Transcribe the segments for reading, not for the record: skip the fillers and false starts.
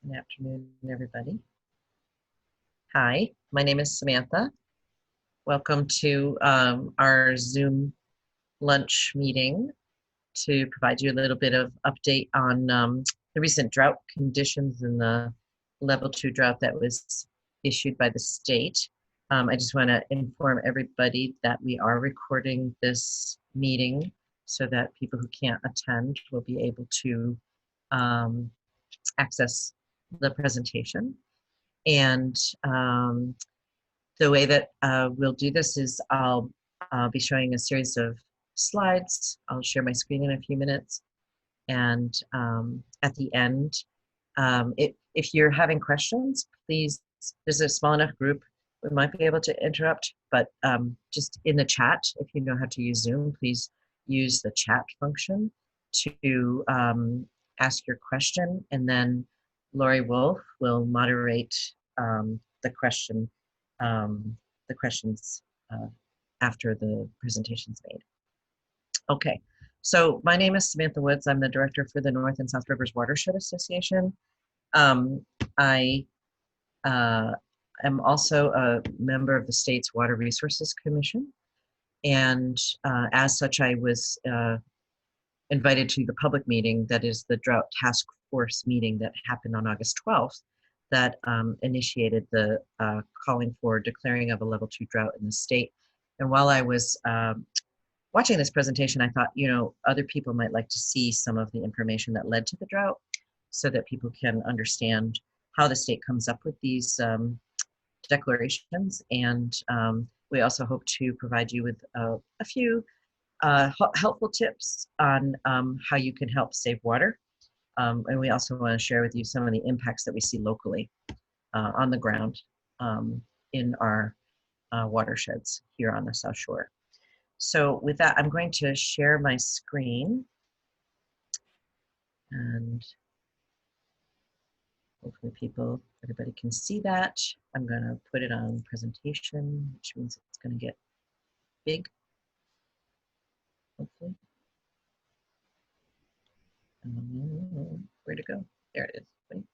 Good afternoon, everybody. Hi, my name is Samantha. Welcome to our Zoom lunch meeting to provide you a little bit of update on the recent drought conditions and the level 2 drought that was issued by the state. I just want to inform everybody that we are recording this meeting so that people who can't attend will be able to access the presentation. And the way that we'll do this is I'll be showing a series of slides. I'll share my screen in a few minutes. And at the end, if you're having questions, please, there's a small enough group, we might be able to interrupt, but just in the chat, if you know how to use Zoom, please use the chat function to ask your question, and then Lori Wolf will moderate the questions after the presentation's made. Okay, so my name is Samantha Woods. I'm the director for the North and South Rivers Watershed Association. I am also a member of the state's Water Resources Commission, and as such, I was invited to the public meeting that is the Drought Task Force meeting that happened on August 12th that initiated the calling for declaring of a level 2 drought in the state. And while I was watching this presentation, I thought, you know, other people might like to see some of the information that led to the drought so that people can understand how the state comes up with these declarations. And we also hope to provide you with a few helpful tips on how you can help save water. And we also want to share with you some of the impacts that we see locally on the ground in our watersheds here on the South Shore. So with that, I'm going to share my screen. And hopefully everybody can see that. I'm going to put it on presentation, which means it's going to get big, hopefully. Where'd it go? There it is. Wait.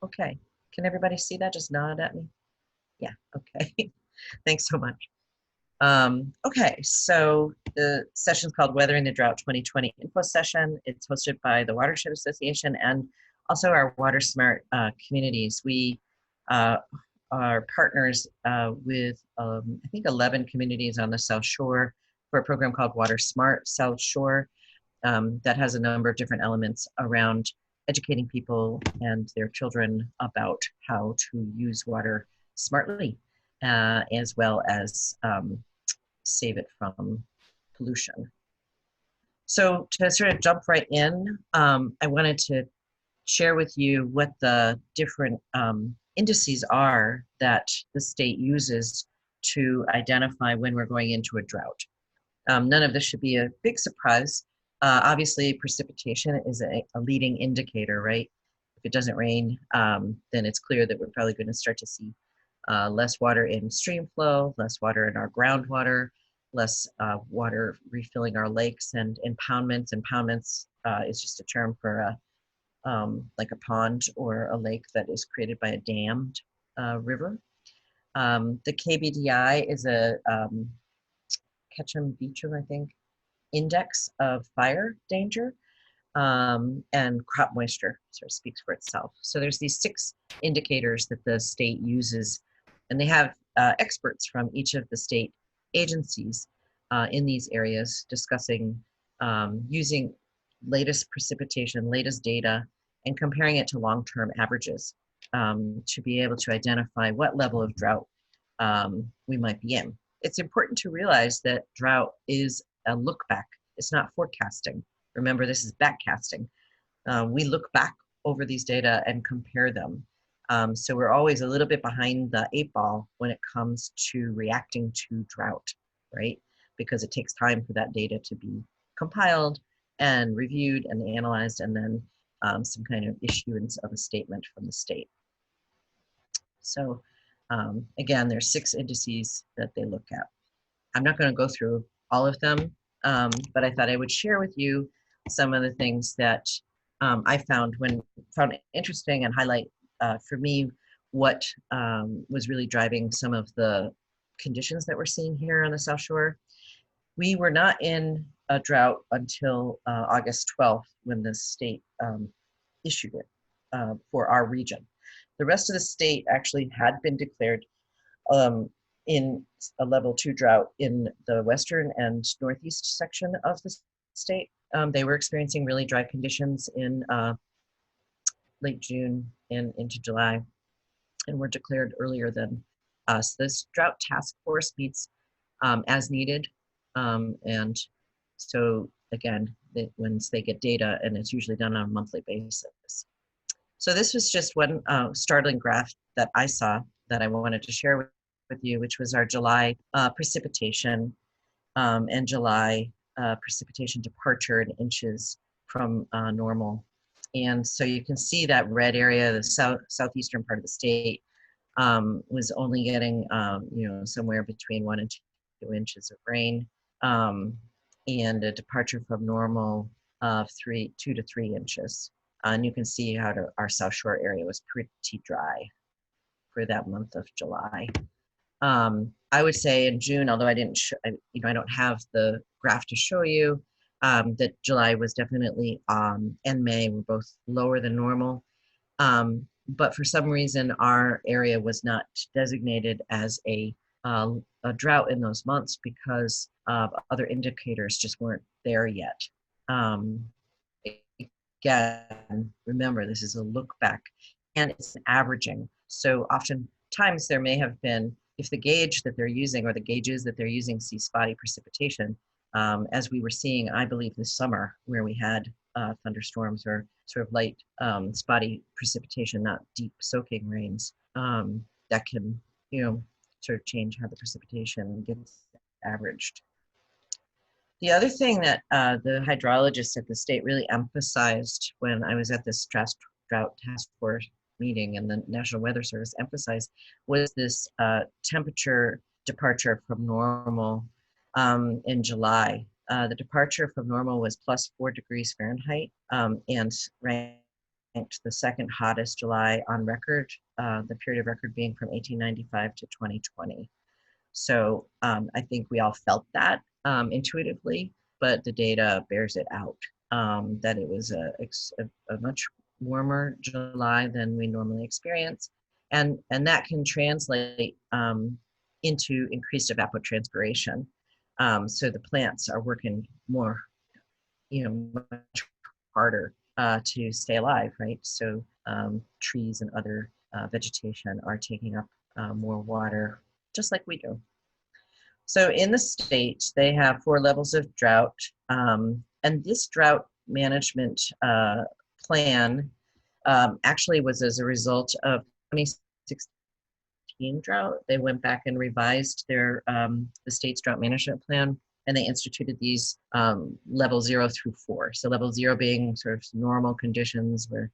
Okay, can everybody see that? Just nod at me. Yeah, okay. Thanks so much. Okay, so the session is called Weathering the Drought 2020 Info Session. It's hosted by the Watershed Association and also our Water Smart communities. We are partners with, I think, 11 communities on the South Shore for a program called Water Smart South Shore that has a number of different elements around educating people and their children about how to use water smartly, as well as save it from pollution. So to sort of jump right in, I wanted to share with you what the different indices are that the state uses to identify when we're going into a drought. None of this should be a big surprise. Obviously, precipitation is a leading indicator, right? If it doesn't rain, then it's clear that we're probably going to start to see less water in stream flow, less water in our groundwater, less water refilling our lakes, and impoundments. Impoundments is just a term for like a pond or a lake that is created by a dammed river. The KBDI is a Ketchum-Beecham, I think, index of fire danger, and crop moisture sort of speaks for itself. So there's these 6 indicators that the state uses, and they have experts from each of the state agencies in these areas discussing using latest precipitation, latest data, and comparing it to long-term averages to be able to identify what level of drought we might be in. It's important to realize that drought is a look back. It's not forecasting. Remember, this is backcasting. We look back over these data and compare them. So we're always a little bit behind the 8 ball when it comes to reacting to drought, right? Because it takes time for that data to be compiled and reviewed and analyzed, and then some kind of issuance of a statement from the state. So again, there's 6 indices that they look at. I'm not going to go through all of them, but I thought I would share with you some of the things that I found interesting and highlight for me what was really driving some of the conditions that we're seeing here on the South Shore. We were not in a drought until August 12th when the state issued it for our region. The rest of the state actually had been declared in a level 2 drought in the western and northeast section of the state. They were experiencing really dry conditions in late June and into July, and were declared earlier than us. This drought task force meets as needed, and so again, once they get data, and it's usually done on a monthly basis. So this was just one startling graph that I saw that I wanted to share with you, which was our July precipitation and July precipitation departure in inches from normal. And so you can see that red area, the southeastern part of the state, was only getting somewhere between 1 and 2 inches of rain, and a departure from normal of 2 to 3 inches. And you can see how our South Shore area was pretty dry for that month of July. I would say in June, although I didn't, I don't have the graph to show you, that July was definitely and May were both lower than normal. But for some reason, our area was not designated as a drought in those months because other indicators just weren't there yet. Again, remember, this is a look back and it's an averaging. So oftentimes there may have been, if the gauge that they're using or the gauges that they're using see spotty precipitation, as we were seeing, I believe, this summer where we had thunderstorms or sort of light spotty precipitation, not deep soaking rains, that can, sort of change how the precipitation gets averaged. The other thing that the hydrologists at the state really emphasized when I was at this drought task force meeting and the National Weather Service emphasized was this temperature departure from normal in July. The departure from normal was +4 degrees Fahrenheit and ranked the second hottest July on record, the period of record being from 1895 to 2020. So I think we all felt that intuitively, but the data bears it out, that it was a much warmer July than we normally experience. And that can translate into increased evapotranspiration. So the plants are working more, much harder to stay alive, right? So trees and other vegetation are taking up more water, just like we do. So in the state, they have 4 levels of drought. And this drought management plan actually was as a result of 2016 drought. They went back and revised their the state's drought management plan, and they instituted these level 0 through 4. So level 0 being sort of normal conditions where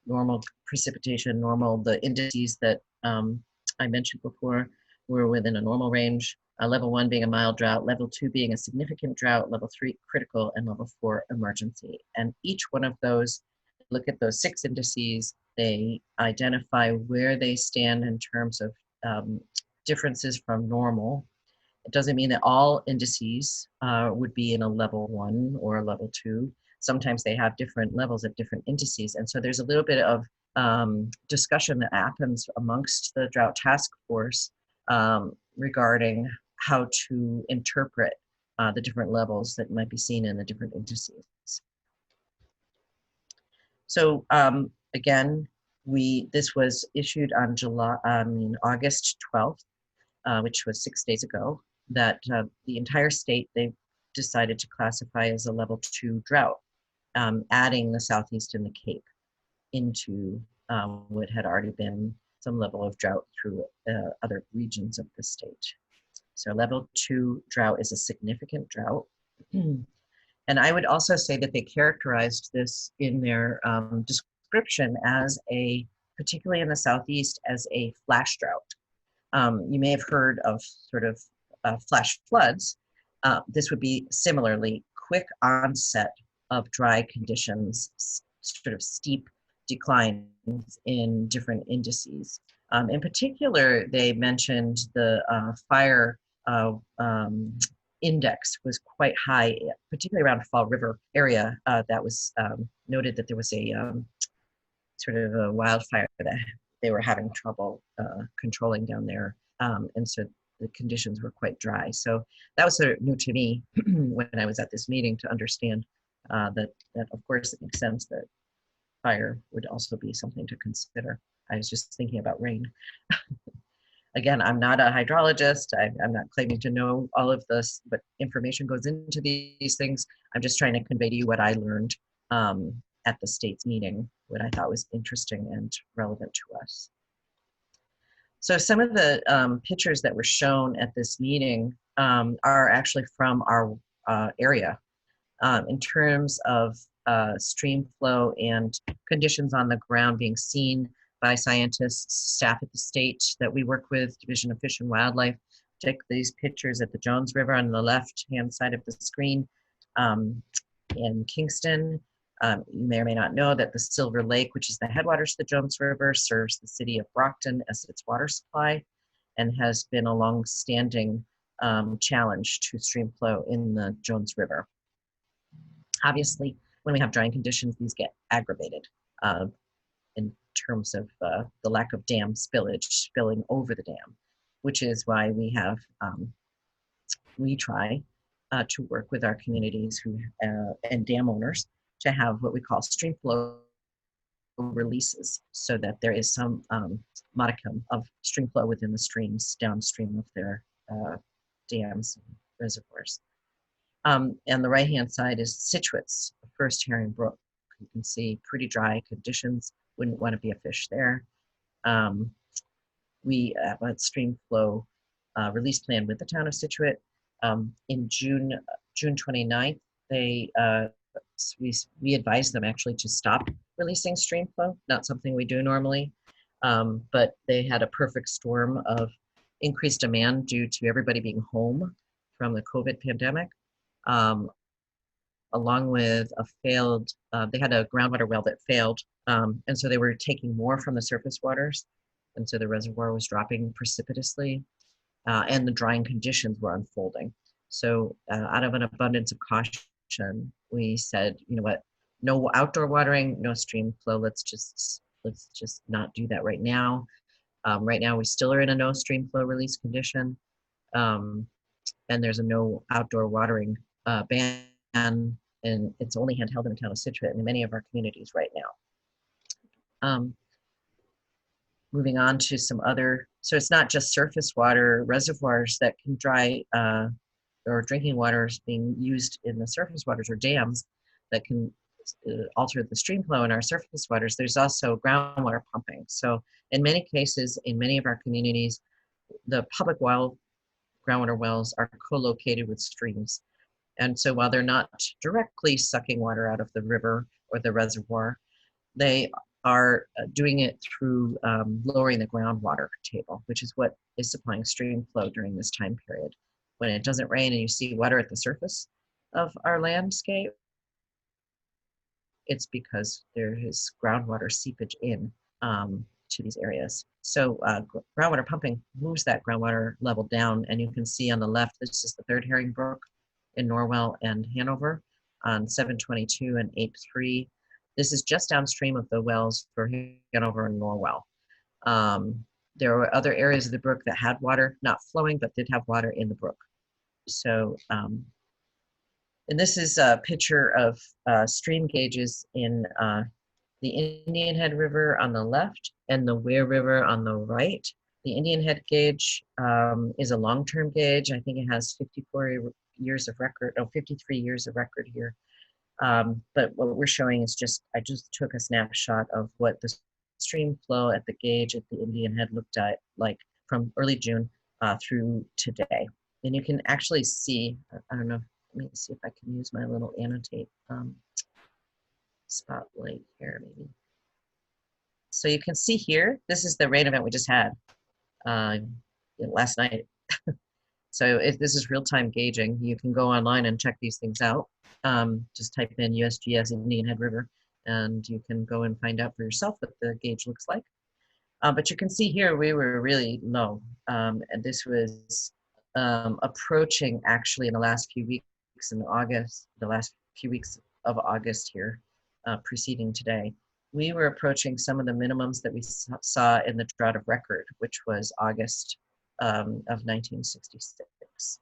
normal precipitation, the indices that I mentioned before were within a normal range. Level 1 being a mild drought, level 2 being a significant drought, level 3 critical, and level 4 emergency. And each one of those, look at those 6 indices, they identify where they stand in terms of differences from normal. It doesn't mean that all indices would be in a level 1 or a level 2. Sometimes they have different levels at different indices. And so there's a little bit of discussion that happens amongst the drought task force regarding how to interpret the different levels that might be seen in the different indices. So again, this was issued on August 12th, which was 6 days ago, that the entire state, they decided to classify as a level 2 drought, adding the Southeast and the Cape into what had already been some level of drought through other regions of the state. So level 2 drought is a significant drought. And I would also say that they characterized this in their description as particularly in the Southeast, as a flash drought. You may have heard of sort of flash floods. This would be similarly quick onset of dry conditions, sort of steep declines in different indices. In particular, they mentioned the fire index was quite high, particularly around Fall River area. That was noted that there was a sort of a wildfire that they were having trouble controlling down there. And so the conditions were quite dry. So that was sort of new to me when I was at this meeting to understand that of course it makes sense that fire would also be something to consider. I was just thinking about rain. Again, I'm not a hydrologist. I'm not claiming to know all of this, but information goes into these things. I'm just trying to convey to you what I learned at the state's meeting, what I thought was interesting and relevant to us. So some of the pictures that were shown at this meeting are actually from our area in terms of stream flow and conditions on the ground being seen by scientists, staff at the state that we work with, Division of Fish and Wildlife. Take these pictures at the Jones River on the left-hand side of the screen in Kingston. You may or may not know that the Silver Lake, which is the headwaters of the Jones River, serves the city of Brockton as its water supply and has been a long-standing challenge to stream flow in the Jones River. Obviously, when we have drying conditions, these get aggravated in terms of the lack of dam spillage spilling over the dam, which is why we have, we try to work with our communities who and dam owners to have what we call stream flow releases so that there is some modicum of stream flow within the streams downstream of their dams and reservoirs. And the right-hand side is Situate's first herring brook. You can see pretty dry conditions, wouldn't want to be a fish there. We have a stream flow release plan with the town of Scituate. In June 29th, we advised them actually to stop releasing stream flow, not something we do normally, but they had a perfect storm of increased demand due to everybody being home from the COVID pandemic. Along with a failed, they had a groundwater well that failed, and so they were taking more from the surface waters, and so the reservoir was dropping precipitously, and the drying conditions were unfolding. So out of an abundance of caution, we said, you know what, no outdoor watering, no stream flow, let's just not do that right now. Right now we still are in a no stream flow release condition, and there's a no outdoor watering ban, and it's only handheld in the town of Scituate and in many of our communities right now. Moving on to some other, so it's not just surface water, reservoirs that can dry, or drinking water is being used in the surface waters or dams that can alter the stream flow in our surface waters. There's also groundwater pumping. So in many cases, in many of our communities, the public groundwater wells are co-located with streams. And so while they're not directly sucking water out of the river or the reservoir, they are doing it through lowering the groundwater table, which is what is supplying stream flow during this time period. When it doesn't rain and you see water at the surface of our landscape, it's because there is groundwater seepage in to these areas. So groundwater pumping moves that groundwater level down, and you can see on the left, this is the third herring brook in Norwell and Hanover on 722 and 83. This is just downstream of the wells for Hanover and Norwell. There were other areas of the brook that had water, not flowing, but did have water in the brook. So, and this is a picture of stream gauges in the Indian Head River on the left and the Ware River on the right. The Indian Head gauge is a long-term gauge. I think it has 54 years of record, 53 years of record here. But what we're showing is I just took a snapshot of what the stream flow at the gauge at the Indian Head looked at like from early June through today. And you can actually see, I don't know, let me see if I can use my little annotate spotlight here maybe. So you can see here, this is the rain event we just had last night. So if this is real-time gauging, you can go online and check these things out. Just type in USGS Indian Head River, and you can go and find out for yourself what the gauge looks like. But you can see here we were really low, and this was approaching actually in the last few weeks in August, the last few weeks of August here, preceding today. We were approaching some of the minimums that we saw in the drought of record, which was August of 1966.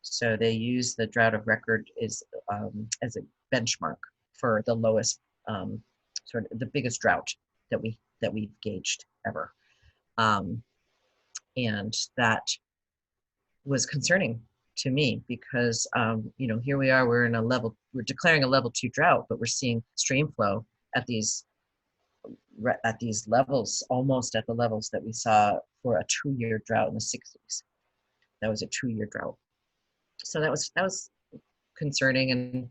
So they use the drought of record as a benchmark for the lowest, sort of the biggest drought that we've gauged ever, and that was concerning to me because you know, here we are, we're declaring a level 2 drought, but we're seeing stream flow at these levels, almost at the levels that we saw for a 2-year drought in the 60s. That was a 2-year drought. So that was concerning. And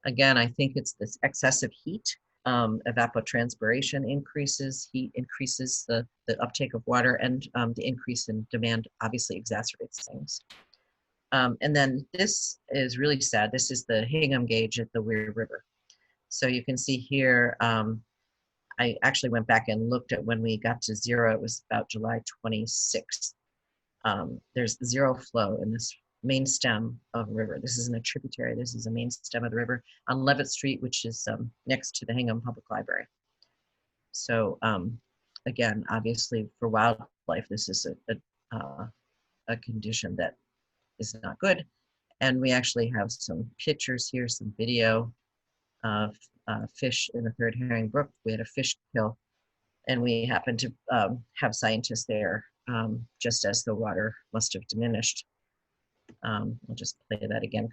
again, I think it's this excessive heat. Evapotranspiration increases, heat increases the uptake of water, and the increase in demand obviously exacerbates things. And then this is really sad. This is the Hingham gauge at the Weir River. So you can see here, I actually went back and looked at when we got to zero. It was about July 26th. There's zero flow in this main stem of the river. This isn't a tributary. This is a main stem of the river on Levitt Street, which is next to the Hingham Public Library. So again, obviously for wildlife, this is a condition that is not good. And we actually have some pictures here, some video of fish in the Third Herring Brook. We had a fish kill, and we happened to have scientists there just as the water must have diminished. I'll just play that again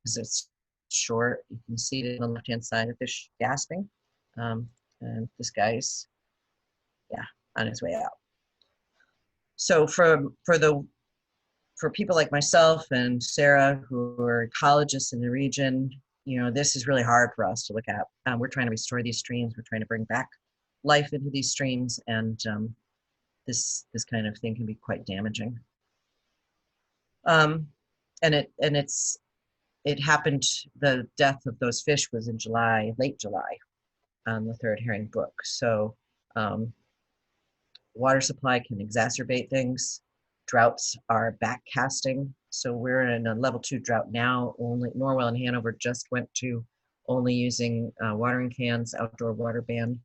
because it's short. You can see it on the left-hand side, the fish gasping. And this guy's, yeah, on his way out. So for people like myself and Sarah, who are ecologists in the region, you know, this is really hard for us to look at. We're trying to restore these streams. We're trying to bring back life into these streams, and this kind of thing can be quite damaging. And it happened. The death of those fish was in July, late July, on the Third Herring Brook. So water supply can exacerbate things. Droughts are backcasting. So we're in a level 2 drought now. Only Norwell and Hanover just went to only using watering cans, outdoor water ban.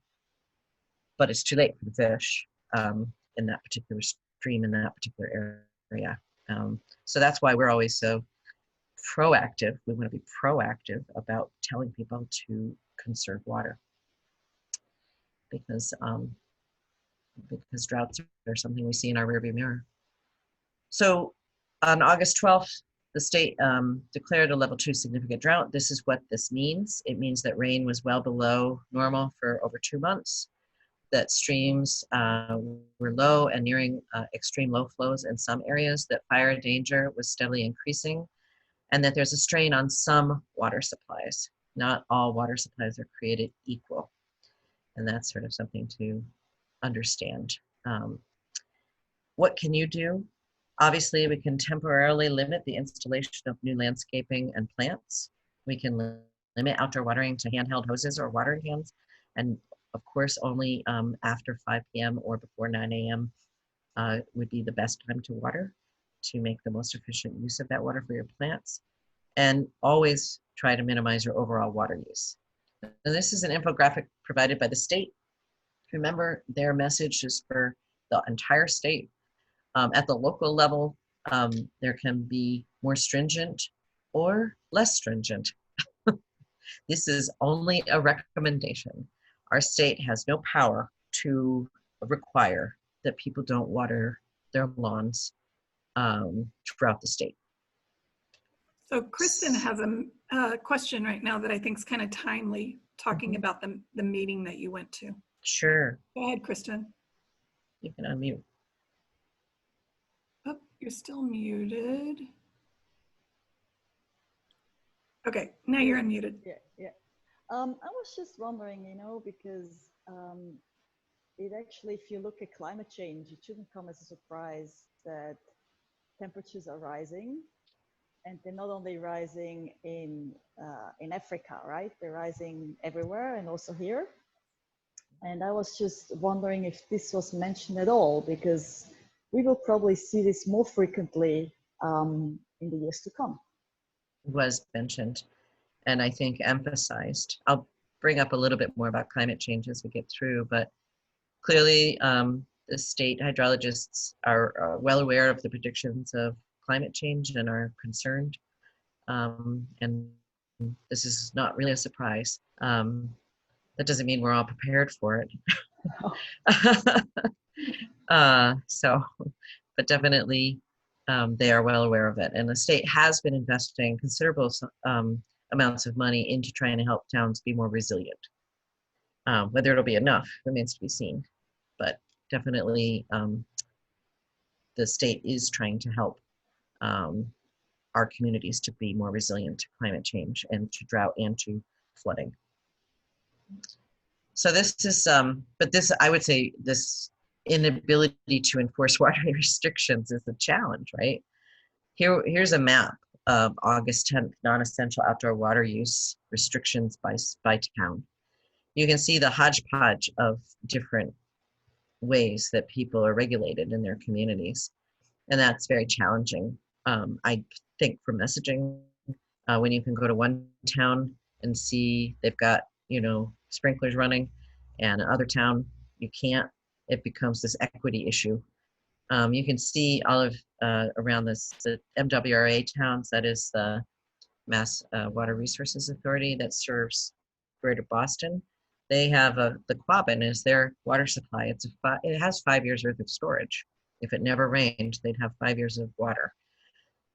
But it's too late for the fish in that particular stream, in that particular area. So that's why we're always so proactive. We want to be proactive about telling people to conserve water, because droughts are something we see in our rearview mirror. So on August 12th, the state declared a level 2 significant drought. This is what this means. It means that rain was well below normal for over 2 months, that streams were low and nearing extreme low flows in some areas, that fire danger was steadily increasing, and that there's a strain on some water supplies. Not all water supplies are created equal. And that's sort of something to understand. What can you do? Obviously, we can temporarily limit the installation of new landscaping and plants. We can limit outdoor watering to handheld hoses or watering cans. And of course, only after 5 p.m. or before 9 a.m. Would be the best time to water, to make the most efficient use of that water for your plants. And always try to minimize your overall water use. And this is an infographic provided by the state. Remember, their message is for the entire state. At the local level, there can be more stringent or less stringent. This is only a recommendation. Our state has no power to require that people don't water their lawns throughout the state. So Kristen has a question right now that I think is kind of timely, talking about the meeting that you went to. Sure. Go ahead, Kristen. You can unmute. Oh, you're still muted. Okay, now you're unmuted. Yeah. I was just wondering, you know, because it actually, if you look at climate change, it shouldn't come as a surprise that temperatures are rising, and they're not only rising in Africa, right? They're rising everywhere and also here. And I was just wondering if this was mentioned at all, because we will probably see this more frequently in the years to come. Was mentioned, and I think emphasized. I'll bring up a little bit more about climate change as we get through, but clearly the state hydrologists are well aware of the predictions of climate change and are concerned. And this is not really a surprise. That doesn't mean we're all prepared for it. But definitely they are well aware of it. And the state has been investing considerable amounts of money into trying to help towns be more resilient. Whether it'll be enough remains to be seen, but definitely the state is trying to help our communities to be more resilient to climate change and to drought and to flooding. So this is, but this, I would say, this inability to enforce water restrictions is a challenge, right? Here's a map of August 10th, non-essential outdoor water use restrictions by town. You can see the hodgepodge of different ways that people are regulated in their communities. And that's very challenging. I think for messaging, when you can go to one town and see they've got, sprinklers running, and another town you can't, it becomes this equity issue. You can see all of around this, the MWRA towns, that is the Mass Water Resources Authority that serves Greater Boston. They have the Quabbin is their water supply. It has 5 years worth of storage. If it never rained, they'd have 5 years of water.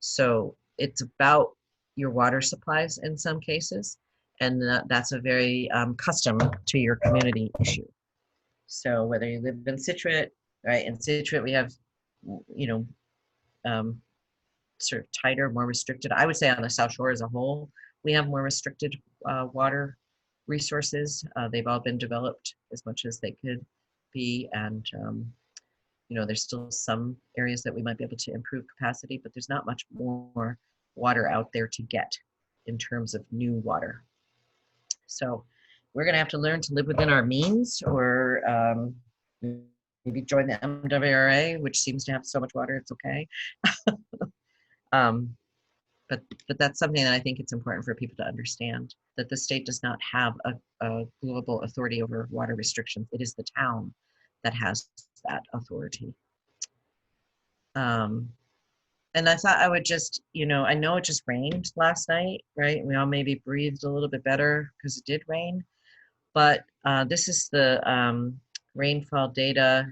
So it's about your water supplies in some cases, and that's a very custom to your community issue. So whether you live in Scituate, right? In Scituate we have, sort of tighter, more restricted. I would say on the South Shore as a whole, we have more restricted water resources. They've all been developed as much as they could be, and there's still some areas that we might be able to improve capacity, but there's not much more water out there to get in terms of new water. So we're going to have to learn to live within our means, or maybe join the MWRA, which seems to have so much water, it's okay. But that's something that I think it's important for people to understand, that the state does not have a global authority over water restrictions. It is the town that has that authority. And I thought I would just, I know it just rained last night, right? We all maybe breathed a little bit better because it did rain. But this is the rainfall data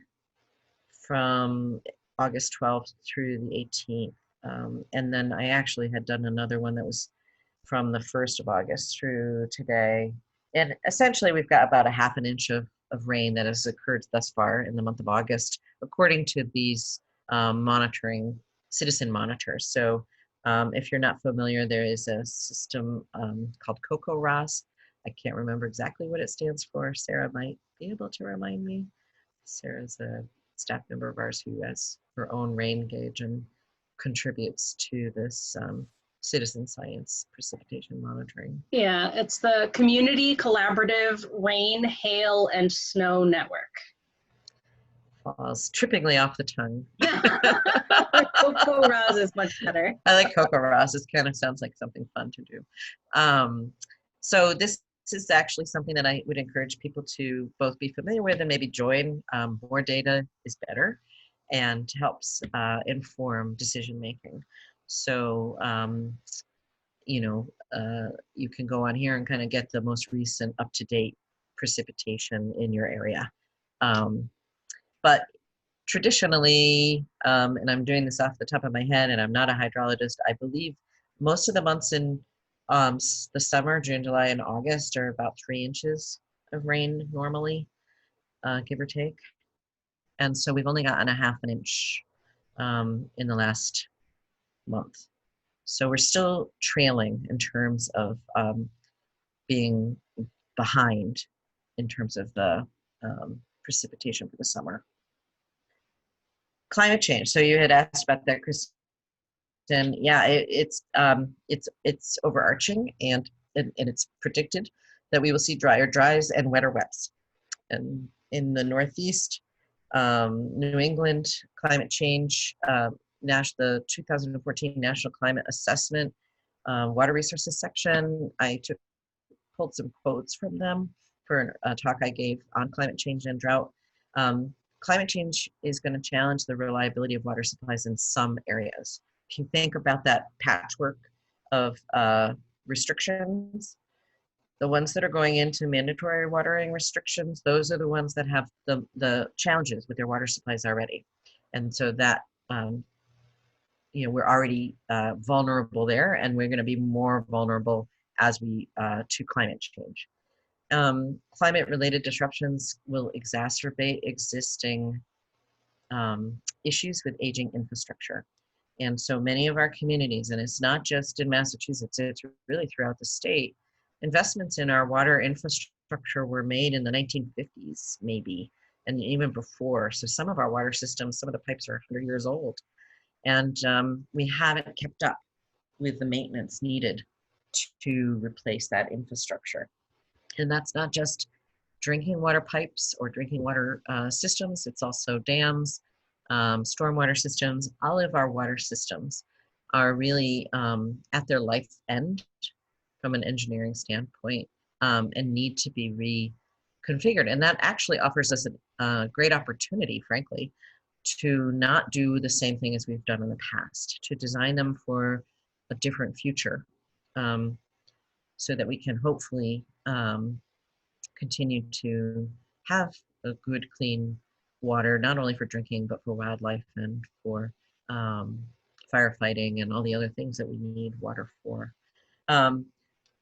from August 12th through the 18th. And then I actually had done another one that was from the 1st of August through today. And essentially we've got about a half an inch of rain that has occurred thus far in the month of August, according to these citizen monitors. So if you're not familiar, there is a system called COCO-ROS. I can't remember exactly what it stands for. Sarah might be able to remind me. Sarah's a staff member of ours who has her own rain gauge and contributes to this citizen science precipitation monitoring. Yeah, it's the Community Collaborative Rain, Hail, and Snow Network. Falls trippingly off the tongue. COCO-ROS is much better. I like COCO-ROS. It kind of sounds like something fun to do. So this is actually something that I would encourage people to both be familiar with and maybe join. More data is better and helps inform decision making. So, you can go on here and kind of get the most recent up-to-date precipitation in your area. But traditionally, and I'm doing this off the top of my head, and I'm not a hydrologist, I believe most of the months in the summer, June, July, and August, are about 3 inches of rain normally, give or take. And so we've only gotten a half an inch in the last month. So we're still trailing in terms of being behind in terms of the precipitation for the summer. Climate change. So you had asked about that, Chris. yeah, it's overarching, and it's predicted that we will see drier dries and wetter wets. And in the Northeast, New England, climate change, the 2014 National Climate Assessment, Water Resources section, I pulled some quotes from them for a talk I gave on climate change and drought. Climate change is going to challenge the reliability of water supplies in some areas. If you think about that patchwork of restrictions, the ones that are going into mandatory watering restrictions, those are the ones that have the challenges with their water supplies already. And so that, we're already vulnerable there, and we're going to be more vulnerable as we to climate change. Climate-related disruptions will exacerbate existing issues with aging infrastructure. And so many of our communities, and it's not just in Massachusetts, it's really throughout the state, investments in our water infrastructure were made in the 1950s, maybe, and even before. So some of our water systems, some of the pipes are 100 years old. And we haven't kept up with the maintenance needed to replace that infrastructure. And that's not just drinking water pipes or drinking water systems, it's also dams, stormwater systems. All of our water systems are really at their life end from an engineering standpoint, and need to be reconfigured. And that actually offers us a great opportunity, frankly, to not do the same thing as we've done in the past, to design them for a different future, so that we can hopefully continue to have a good, clean water, not only for drinking, but for wildlife and for firefighting and all the other things that we need water for.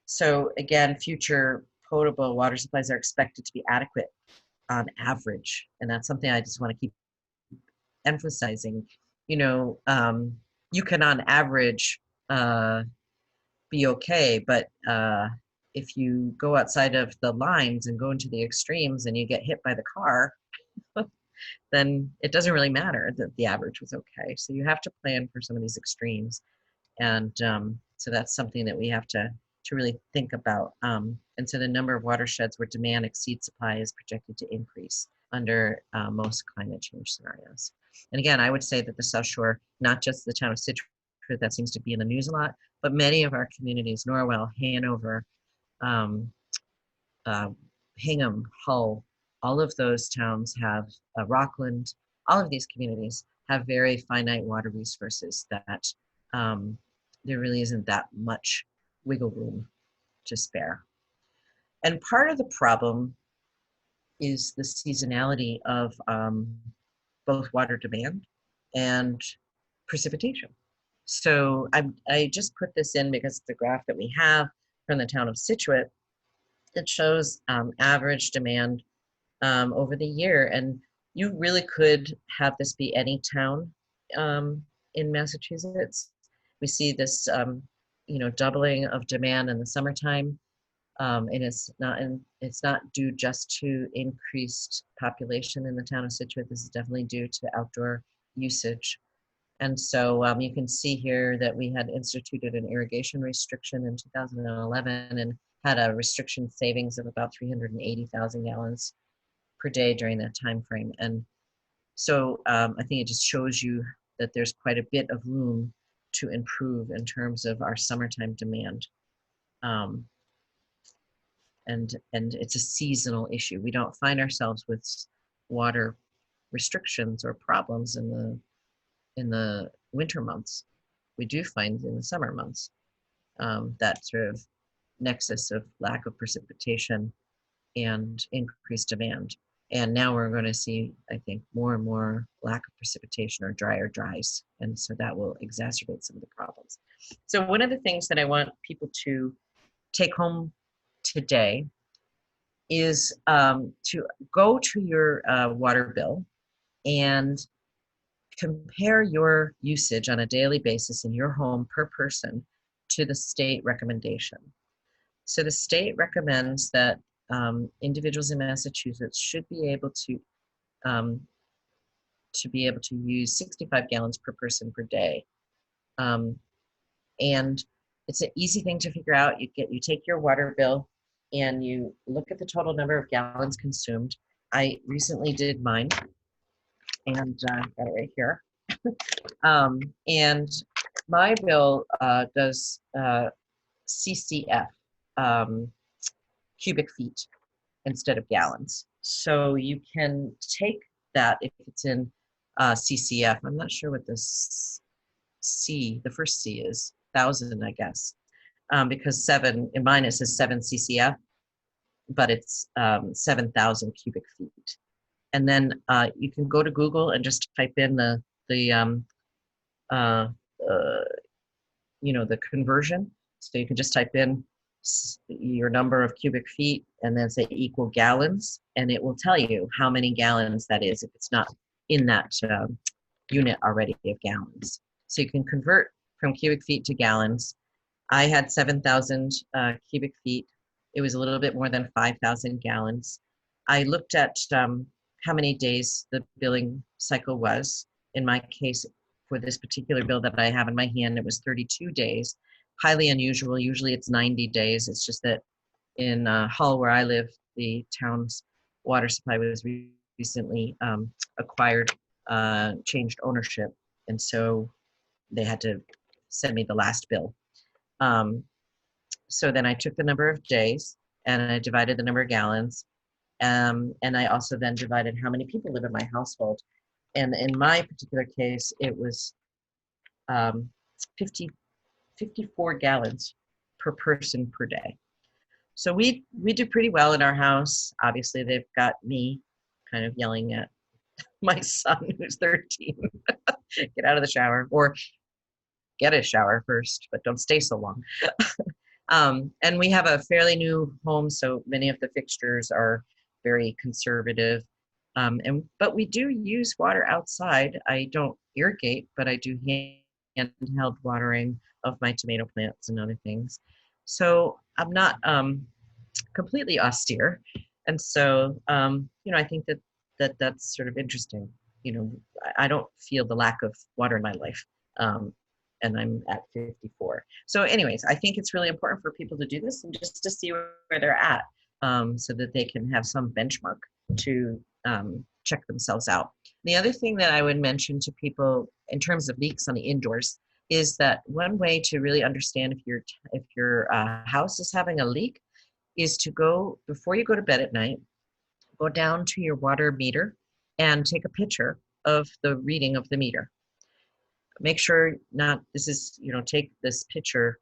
So again, future potable water supplies are expected to be adequate on average. And that's something I just want to keep emphasizing. You can on average be okay, but if you go outside of the lines and go into the extremes and you get hit by the car, then it doesn't really matter that the average was okay. So you have to plan for some of these extremes. And so that's something that we have to really think about. And so the number of watersheds where demand exceeds supply is projected to increase under most climate change scenarios. And again, I would say that the South Shore, not just the town of Situate, that seems to be in the news a lot, but many of our communities, Norwell, Hanover, Hingham, Hull, all of those towns have, Rockland, all of these communities have very finite water resources that there really isn't that much wiggle room to spare. And part of the problem is the seasonality of both water demand and precipitation. So I just put this in because it's a graph that we have from the town of Situate that shows average demand over the year. And you really could have this be any town in Massachusetts. We see this, doubling of demand in the summertime, and it's not due just to increased population in the town of Situate. This is definitely due to outdoor usage. And so you can see here that we had instituted an irrigation restriction in 2011 and had a restriction savings of about 380,000 gallons per day during that time frame. And so I think it just shows you that there's quite a bit of room to improve in terms of our summertime demand. And it's a seasonal issue. We don't find ourselves with water restrictions or problems in the winter months. We do find in the summer months that sort of nexus of lack of precipitation and increased demand. And now we're going to see, I think, more and more lack of precipitation or drier dries. And so that will exacerbate some of the problems. So one of the things that I want people to take home today is to go to your water bill and compare your usage on a daily basis in your home per person to the state recommendation. So the state recommends that individuals in Massachusetts should be able to use 65 gallons per person per day And it's an easy thing to figure out. You take your water bill and you look at the total number of gallons consumed. I recently did mine, and got it right here. And my bill does CCF, cubic feet, instead of gallons. So you can take that if it's in CCF. I'm not sure what this C, the first C is, 1,000, I guess, because 7 in mine it says 7 CCF, but it's 7,000 cubic feet. And then you can go to Google and just type in the the conversion. So you can just type in your number of cubic feet and then say equal gallons, and it will tell you how many gallons that is if it's not in that unit already of gallons. So you can convert from cubic feet to gallons. I had 7,000 cubic feet. It was a little bit more than 5,000 gallons. I looked at how many days the billing cycle was. In my case, for this particular bill that I have in my hand, it was 32 days. Highly unusual. Usually it's 90 days. It's just that in Hull, where I live, the town's water supply was recently acquired, changed ownership, and so they had to send me the last bill. So then I took the number of days and I divided the number of gallons, and I also then divided how many people live in my household. And in my particular case, it was 54 gallons per person per day. So we do pretty well in our house. Obviously, they've got me kind of yelling at my son, who's 13, get out of the shower, or get a shower first, but don't stay so long. And we have a fairly new home, so many of the fixtures are very conservative. But we do use water outside. I don't irrigate, but I do handheld watering of my tomato plants and other things. So I'm not completely austere. And so, I think that's sort of interesting. I don't feel the lack of water in my life. And I'm at 54. So anyways, I think it's really important for people to do this and just to see where they're at, so that they can have some benchmark to check themselves out. The other thing that I would mention to people in terms of leaks on the indoors is that one way to really understand if your house is having a leak is to go, before you go to bed at night, go down to your water meter and take a picture of the reading of the meter. Make sure take this picture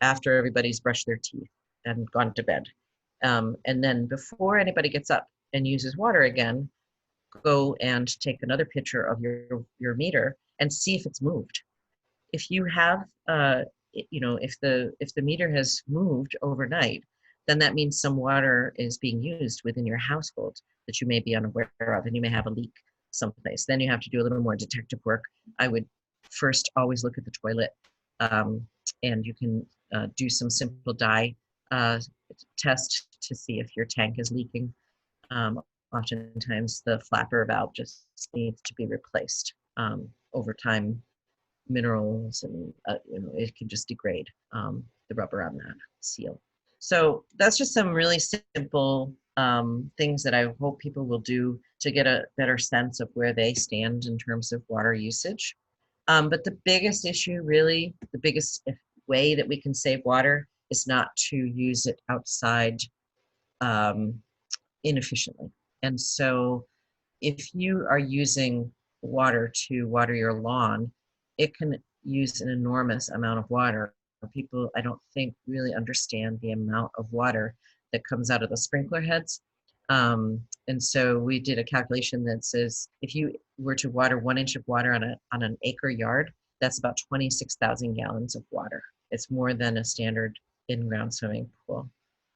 after everybody's brushed their teeth and gone to bed. And then before anybody gets up and uses water again, go and take another picture of your meter and see if it's moved. If you have, if the meter has moved overnight, then that means some water is being used within your household that you may be unaware of, and you may have a leak someplace. Then you have to do a little more detective work. I would first always look at the toilet, and you can do some simple dye test to see if your tank is leaking. Oftentimes the flapper valve just needs to be replaced. Over time, minerals and it can just degrade the rubber on that seal. So that's just some really simple things that I hope people will do to get a better sense of where they stand in terms of water usage. But the biggest issue, really, the biggest way that we can save water is not to use it outside inefficiently. And so if you are using water to water your lawn, it can use an enormous amount of water. People, I don't think, really understand the amount of water that comes out of the sprinkler heads. And so we did a calculation that says if you were to water 1 inch of water on an acre yard, that's about 26,000 gallons of water. It's more than a standard in-ground swimming pool.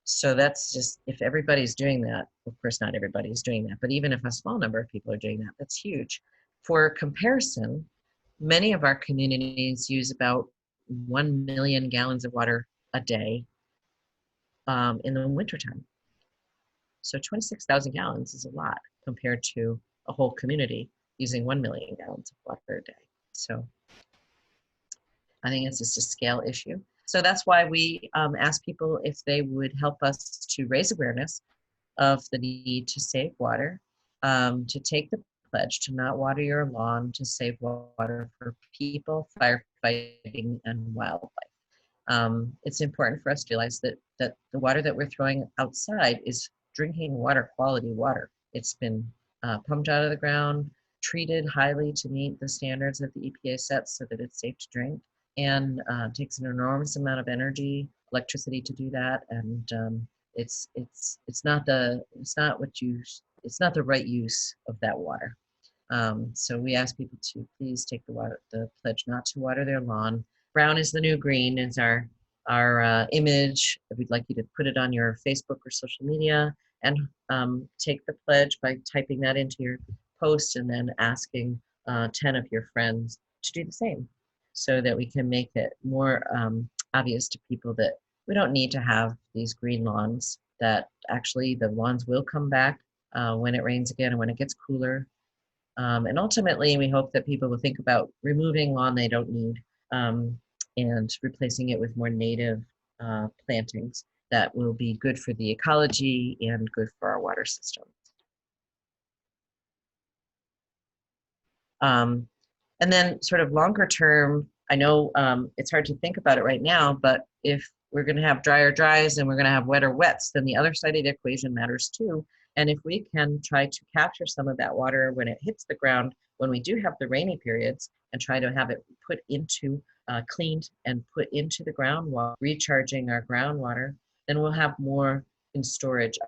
So that's just, if everybody's doing that, of course not everybody's doing that, but even if a small number of people are doing that, that's huge. For comparison, many of our communities use about 1 million gallons of water a day in the wintertime. So 26,000 gallons is a lot compared to a whole community using 1 million gallons of water a day. So I think it's just a scale issue. So that's why we ask people if they would help us to raise awareness of the need to save water, to take the pledge to not water your lawn, to save water for people, firefighting, and wildlife. It's important for us to realize that the water that we're throwing outside is drinking water, quality water. It's been pumped out of the ground, treated highly to meet the standards that the EPA sets so that it's safe to drink, and takes an enormous amount of energy, electricity to do that, and it's not the right use of that water. So we ask people to please take the pledge not to water their lawn. Brown is the new green is our image. We'd like you to put it on your Facebook or social media, and take the pledge by typing that into your post and then asking 10 of your friends to do the same, so that we can make it more obvious to people that we don't need to have these green lawns, that actually the lawns will come back when it rains again and when it gets cooler. And ultimately, we hope that people will think about removing lawn they don't need and replacing it with more native plantings that will be good for the ecology and good for our water system. And then sort of longer term, I know it's hard to think about it right now, but if we're going to have drier dries and we're going to have wetter wets, then the other side of the equation matters too. And if we can try to capture some of that water when it hits the ground, when we do have the rainy periods, and try to have it put into, cleaned and put into the groundwater, recharging our groundwater, then we'll have more in storage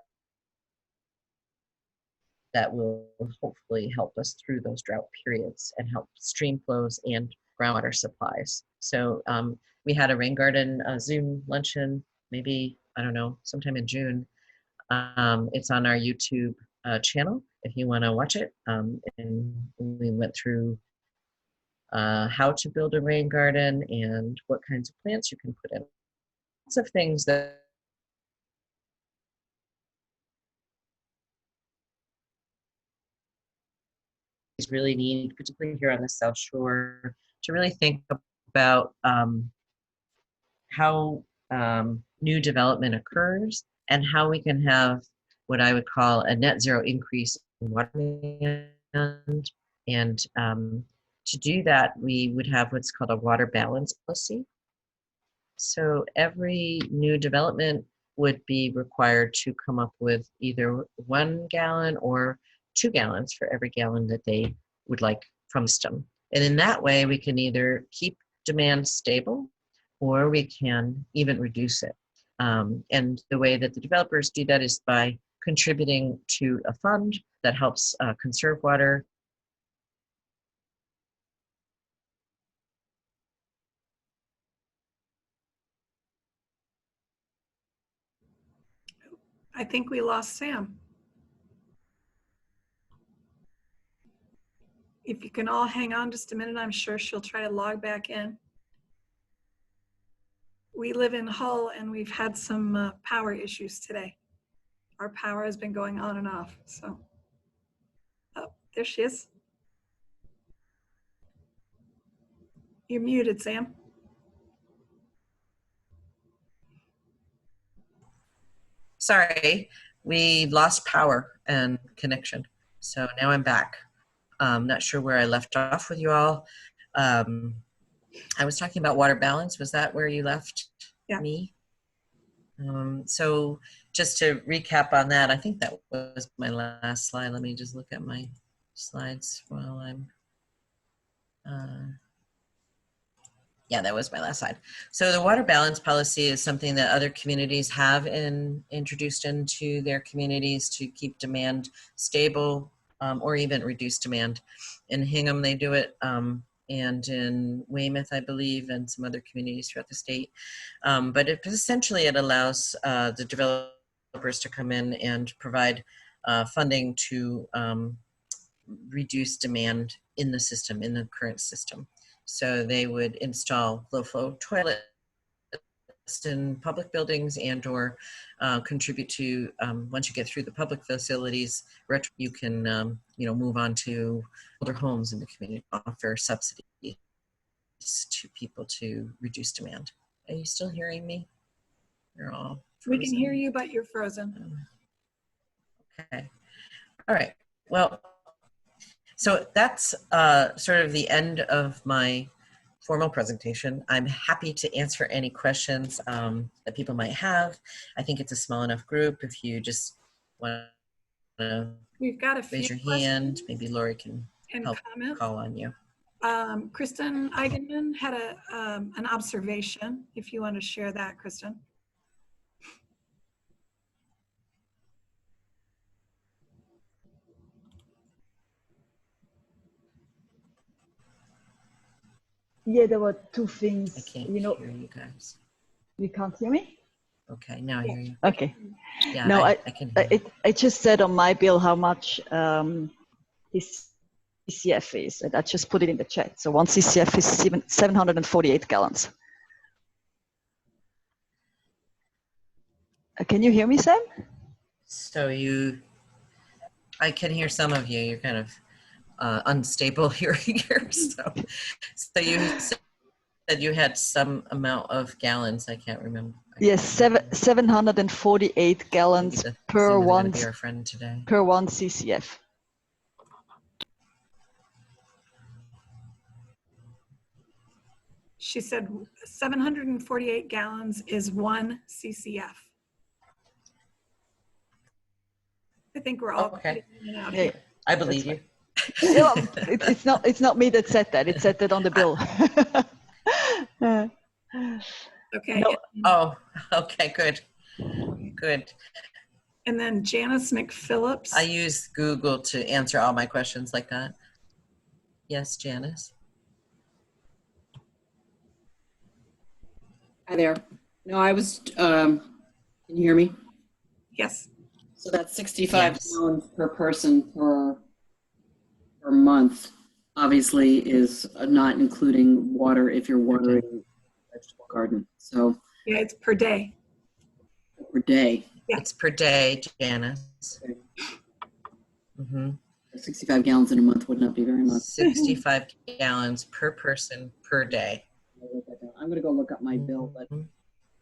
that will hopefully help us through those drought periods and help stream flows and groundwater supplies. So we had a rain garden Zoom luncheon, maybe, I don't know, sometime in June. It's on our YouTube channel if you want to watch it. And we went through how to build a rain garden and what kinds of plants you can put in. Lots of things that really need, particularly here on the South Shore, to really think about how new development occurs and how we can have what I would call a net zero increase in water demand. And to do that, we would have what's called a water balance policy. So every new development would be required to come up with either 1 gallon or 2 gallons for every gallon that they would like from system. And in that way, we can either keep demand stable or we can even reduce it. And the way that the developers do that is by contributing to a fund that helps conserve water. I think we lost Sam. If you can all hang on just a minute, I'm sure she'll try to log back in. We live in Hull and we've had some power issues today. Our power has been going on and off, so. Oh, there she is. You're muted, Sam. Sorry, we lost power and connection. So now I'm back. Not sure where I left off with you all. I was talking about water balance. Was that where you left me? So just to recap on that, I think that was my last slide. Let me just look at my slides while I'm, yeah, that was my last slide. So the water balance policy is something that other communities have introduced into their communities to keep demand stable or even reduce demand. In Hingham, they do it, and in Weymouth, I believe, and some other communities throughout the state. But essentially it allows the developers to come in and provide funding to reduce demand in the system, in the current system. So they would install low flow toilets in public buildings and or contribute to, once you get through the public facilities, you can move on to older homes in the community, offer subsidies ways to people to reduce demand. Are you still hearing me? You're all We can hear frozen. you, but you're frozen. Okay. All right. Well, so that's sort of the end of my formal presentation. I'm happy to answer any questions that people might have. I think it's a small enough group. If you just want to We've got a few raise your hand, questions maybe Lori can and help comments. call on you. Kristen Eigenman had an observation, if you want to share that, Kristen. Yeah, there were two I things. can't You know, hear you guys. you can't hear me? Okay, now I hear you. Okay. Yeah, No, I can hear you. I just said on my bill how much his CCF is, and I just put it in the chat. So one CCF is 748 gallons. Can you hear me, Sam? So I can hear some of you. You're kind of unstable hearing here. So you said you had some amount of gallons. I can't remember. Yes, 748 gallons per one be our friend today. per one CCF. She said 748 gallons is 1 CCF. I think we're all Okay. in and out Yeah, here. I believe you. yeah, it's not me that said that. It said that on the bill. Okay. No. Oh, okay, good. Good. And then Janice McPhillips. I use Google to answer all my questions like that. Yes, Janice. Hi there. No, I was, can you hear me? Yes. So that's 65 Yes. gallons per person per month, obviously is not including water if you're watering a vegetable garden. So Yeah, it's per day. per day. Yeah. It's per day, Janice. Okay. Mm-hmm. 65 gallons in a month would not be very much. 65 gallons per person per day. I'm going to go look up my bill, but Mhm.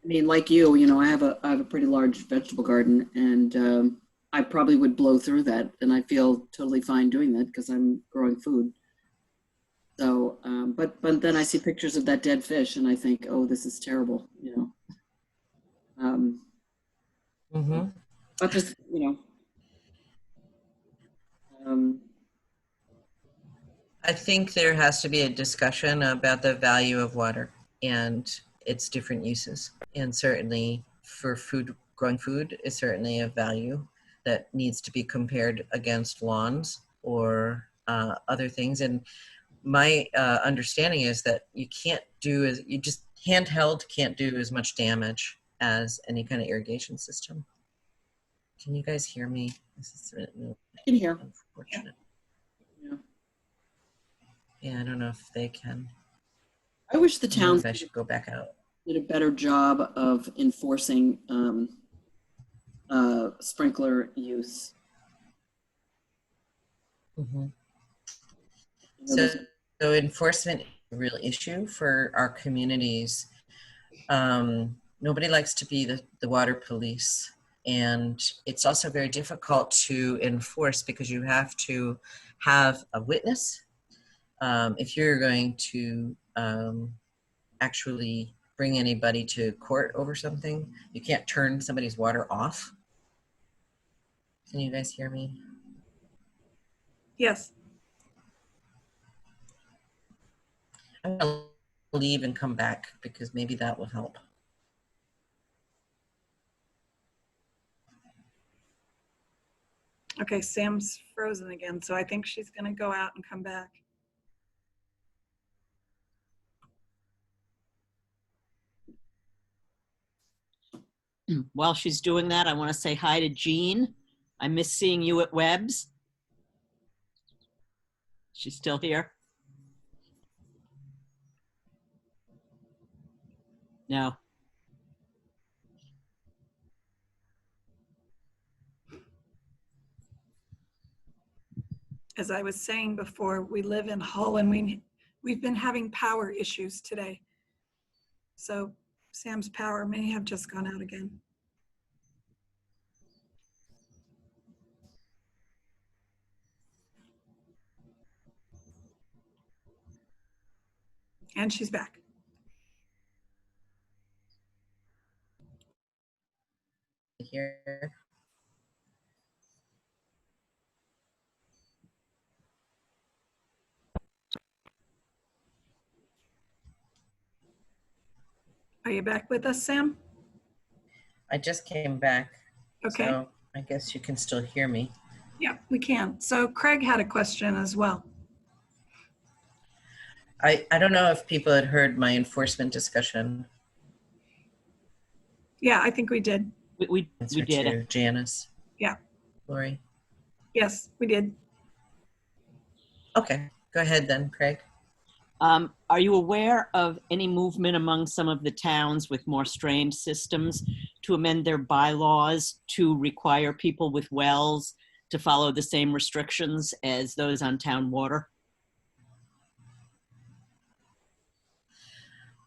I mean, like you know, I have a pretty large vegetable garden, and I probably would blow through that, and I feel totally fine doing that because I'm growing food. So, but then I see pictures of that dead fish, and I think, oh, this is terrible, you know. Mm-hmm. But just I think there has to be a discussion about the value of water and its different uses. And certainly for growing food is certainly a value that needs to be compared against lawns or other things. And my understanding is that you just handheld can't do as much damage as any kind of irrigation system. Can you guys hear me? This is really I can hear. unfortunate. Yeah. Yeah, I don't know if they can. I wish the I don't know towns if I should go back out. did a better job of enforcing sprinkler use. Mm-hmm. You know, So enforcement is a real issue for our communities. Nobody likes to be the water police. And it's also very difficult to enforce because you have to have a witness. If you're going to actually bring anybody to court over something, you can't turn somebody's water off. Can you guys hear me? Yes. I'm gonna leave and come back because maybe that will help. Okay, Sam's frozen again, so I think she's going to go out and come back. While she's doing that, I want to say hi to Jean. I miss seeing you at Webb's. She's still here? No. As I was saying before, we live in Hull and we We've been having power issues today. So Sam's power may have just gone out again. And she's back. Here. Are you back with us, Sam? I just came back. Okay. So I guess you can still hear me. Yeah, we can. So Craig had a question as well. I don't know if people had heard my enforcement discussion. Yeah, I think we did. We Answer did. to Janice. Yeah. Lori. Yes, we did. Okay, go ahead then, Craig. Are you aware of any movement among some of the towns with more strained systems to amend their bylaws to require people with wells to follow the same restrictions as those on town water?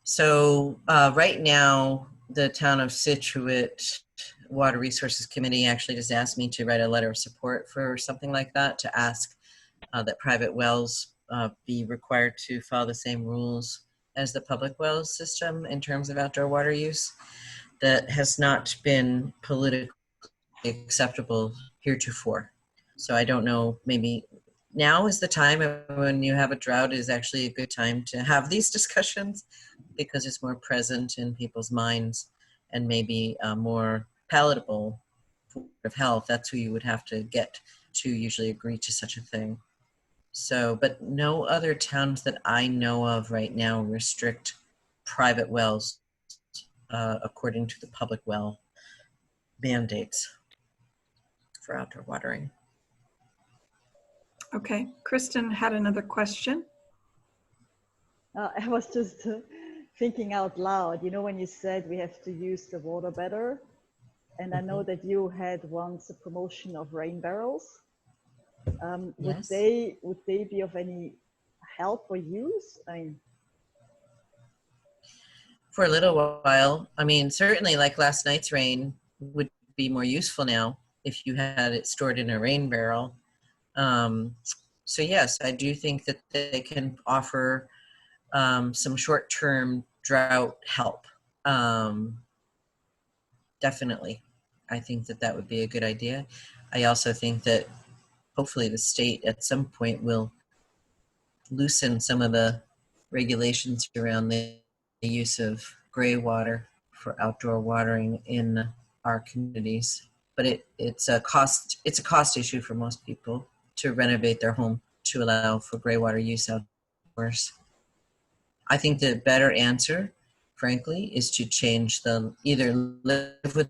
So right now, the town of Situate Water Resources Committee actually just asked me to write a letter of support for something like that, to ask that private wells be required to follow the same rules as the public wells system in terms of outdoor water use. That has not been politically acceptable heretofore. So I don't know, maybe now is the time when you have a drought is actually a good time to have these discussions, because it's more present in people's minds and maybe more palatable for health. That's who you would have to get to usually agree to such a thing. So, but no other towns that I know of right now restrict private wells according to the public well mandates for outdoor watering. Okay, Kristen had another question. I was just thinking out loud, you know, when you said we have to use the water better, and I know that you had once a promotion of rain barrels. Yes. Would they be of any help or use? I mean, For a little while. I mean, certainly like last night's rain would be more useful now if you had it stored in a rain barrel. So yes, I do think that they can offer some short-term drought help. Definitely. I think that that would be a good idea. I also think that hopefully the state at some point will loosen some of the regulations around the use of gray water for outdoor watering in our communities. But it's a cost issue for most people to renovate their home to allow for gray water use outdoors. I think the better answer, frankly, is to change either live with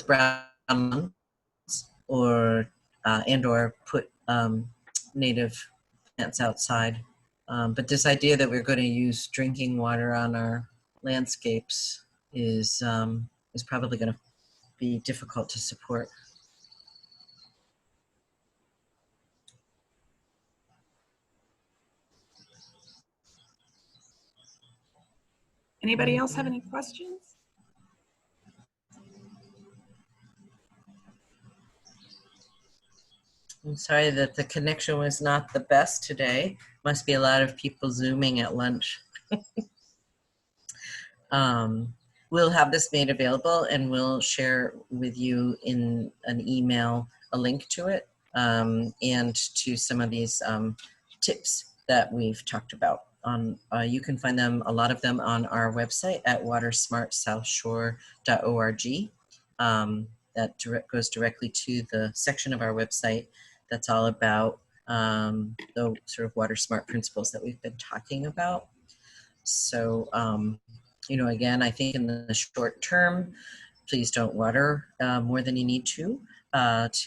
brown lungs or put native plants outside. But this idea that we're going to use drinking water on our landscapes is probably going to be difficult to support. Anybody else have any questions? I'm sorry that the connection was not the best today. Must be a lot of people Zooming at lunch. We'll have this made available and we'll share with you in an email a link to it and to some of these tips that we've talked about. You can find them, a lot of them, on our website at watersmartsouthshore.org. That goes directly to the section of our website that's all about the sort of water smart principles that we've been talking about. So, you know, again, I think in the short term, please don't water more than you need to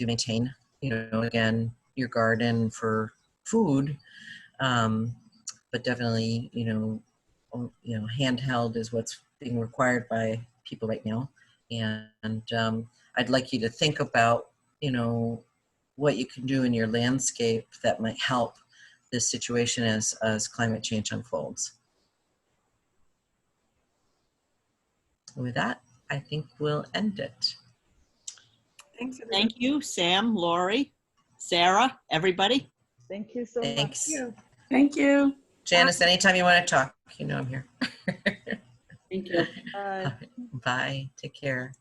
maintain, you know, again, your garden for food. But definitely, you know, handheld is what's being required by people right now. And I'd like you to think about, you know, what you can do in your landscape that might help this situation as climate change unfolds. And with that, I think we'll end it. Thanks, everyone. Thank you, Sam, Lori, Sarah, everybody. Thank you so Thanks. much. Thank you. Janice, anytime you want to talk, you know I'm here. Thank you. Bye. Bye. Take care.